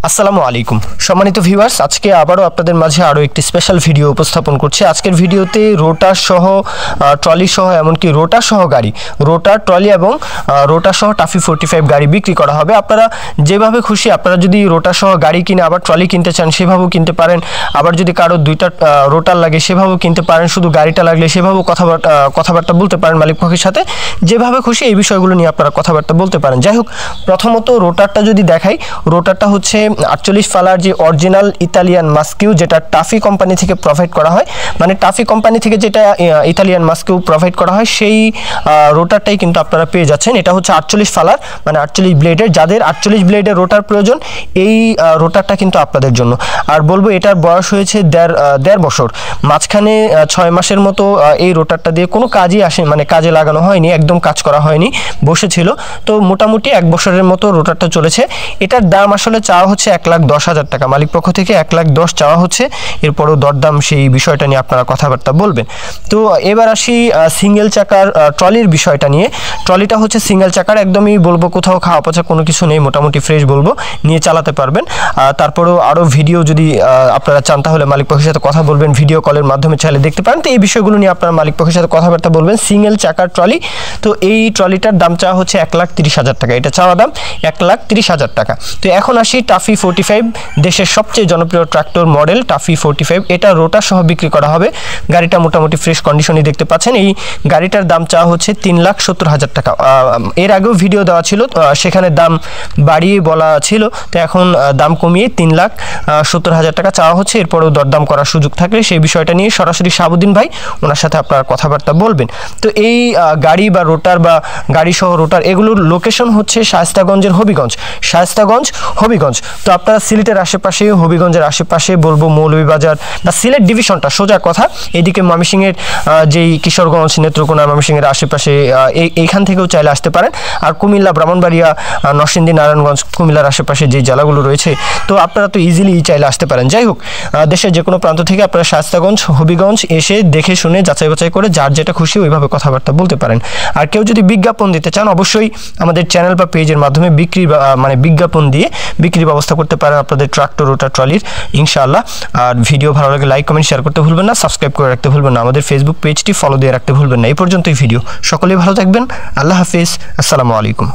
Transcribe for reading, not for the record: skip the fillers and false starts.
আসসালামু আলাইকুম সম্মানিত ভিউয়ার্স, আজকে আবারও আপনাদের মাঝে আরও একটি স্পেশাল ভিডিও উপস্থাপন করছি। আজকের ভিডিওতে রোটার সহ ট্রলি সহ এমনকি রোটার সহ গাড়ি, রোটার ট্রলি এবং রোটার সহ টাফি 45 গাড়ি বিক্রি করা হবে। আপনারা যেভাবে খুশি, আপনারা যদি রোটার সহ গাড়ি কিনে আবার ট্রলি কিনতে চান সেভাবেও কিনতে পারেন, আবার যদি কারো দুইটা রোটার লাগে সেভাবেও কিনতে পারেন, শুধু গাড়িটা লাগলে সেভাবেও কথাবার্তা বলতে পারেন মালিক পক্ষের সাথে। যেভাবে খুশি এই বিষয়গুলো নিয়ে আপনারা কথাবার্তা বলতে পারেন। যাই হোক, প্রথমত রোটারটা যদি দেখাই, রোটারটা হচ্ছে 48 ফালার যে অরিজিনাল ইতালিয়ান মাস্কিউ, যেটা টাফি কোম্পানি থেকে প্রোভাইড করা হয়, মানে টাফি কোম্পানি থেকে যেটা ইতালিয়ান মাস্কিউ প্রোভাইড করা হয় সেই রোটারটাই কিন্তু আপনারা পেয়ে যাচ্ছেন। এটা হচ্ছে 48 ফালার মানে 48 ব্লেডের। যাদের 48 ব্লেডের রোটার প্রয়োজন এই রোটারটা কিন্তু আপনাদের জন্য। আর বলবো এটার বয়স হয়েছে দেড় বছর, মাঝখানে 6 মাসের মতো এই রোটারটা দিয়ে কোনো কাজই মানে কাজে লাগানো হয়নি, একদম কাজ করা হয়নি, বসেছিল। তো মোটামুটি 1 বছরের মতো রোটারটা চলেছে। এটার দাম আসলে চাওয়া হচ্ছে 1,10,000 টাকা, মালিক পক্ষ থেকে 1,10,000 চাওয়া হচ্ছে। এরপরও দরদাম সেই বিষয়টা নিয়ে আপনারা কথাবার্তা বলবেন। তো এবার আসি সিঙ্গেল চাকার ট্রলির বিষয়টা নিয়ে। ট্রলিটা হচ্ছে সিঙ্গেল চাকার, একদমই বলবো কোথাও খাওয়া পচা কোনো কিছু নেই, মোটামুটি ফ্রেশ বলবো, নিয়ে চালাতে পারবেন। তারপরেও আরও ভিডিও যদি আপনারা চান তাহলে মালিক পক্ষের সাথে কথা বলবেন, ভিডিও কলের মাধ্যমে চাইলে দেখতে পারেন। তো এই বিষয়গুলো নিয়ে আপনারা মালিক পক্ষের সাথে কথাবার্তা বলবেন। সিঙ্গেল চাকার ট্রলি, তো এই ট্রলিটার দাম চাওয়া হচ্ছে 1,30,000 টাকা, এটা চাওয়া দাম 1,30,000 টাকা। তো এখন আসি টাফি 45, দেশের সবচেয়ে জনপ্রিয় ট্রাক্টর মডেল টাফি 45। এটা রোটার সহ বিক্রি করা হবে। গাড়িটা মোটামুটি ফ্রেশ কন্ডিশনে দেখতে পাচ্ছেন। এই গাড়িটার দাম চাওয়া হচ্ছে 3,70,000 টাকা। এর আগেও ভিডিও দেওয়া ছিল, সেখানে দাম বাড়িয়ে বলা ছিল, তো এখন দাম কমিয়ে 3,70,000 টাকা চাওয়া হচ্ছে। এরপরেও দরদাম করার সুযোগ থাকলে সেই বিষয়টা নিয়ে সরাসরি শাহাবুদ্দিন ভাই ওনার সাথে আপনারা কথাবার্তা বলবেন। তো এই গাড়ি বা রোটার বা গাড়ি সহ রোটার এগুলোর লোকেশন হচ্ছে শায়েস্তাগঞ্জের হবিগঞ্জ, হবিগঞ্জ। তো আপনারা সিলেটের আশেপাশে, হবিগঞ্জের আশেপাশে বলবো মৌলভীবাজার বা সিলেট ডিভিশনটা সোজা কথা, এদিকে ময়মনসিংহের যেই কিশোরগঞ্জ, নেত্রকোনা, ময়মনসিংহের আশেপাশে এইখান থেকেও চাইলে আসতে পারেন। আর কুমিল্লা, ব্রাহ্মণবাড়িয়া, নরসিংদী, নারায়ণগঞ্জ, কুমিল্লার আশেপাশে যে জেলাগুলো রয়েছে, তো আপনারা তো ইজিলি চাইলে আসতে পারেন। যাই হোক, দেশের যে কোনো প্রান্ত থেকে আপনারা শায়েস্তাগঞ্জ, হবিগঞ্জ এসে দেখে শুনে যাচাই বাছাই করে যার যেটা খুশি ওইভাবে কথাবার্তা বলতে পারেন। আর কেউ যদি বিজ্ঞাপন দিতে চান অবশ্যই আমাদের চ্যানেল বা পেজের মাধ্যমে বিজ্ঞাপন দিয়ে বিক্রির ব্যবস্থা করতে পারেন আপনাদের ট্রাক্টর, রোটার, ট্রলির, ইনশাআল্লাহ। আর ভিডিও ভালো লাগে লাইক, কমেন্ট, শেয়ার করতে ভুলবেন না, সাবস্ক্রাইব করে রাখতে ভুলবেন না, আমাদের ফেসবুক পেজটি ফলো দিয়ে রাখতে ভুলবেন না। এই পর্যন্তই ভিডিও, সকলেই ভালো থাকবেন, আল্লাহ হাফিজ, আসসালামু আলাইকুম।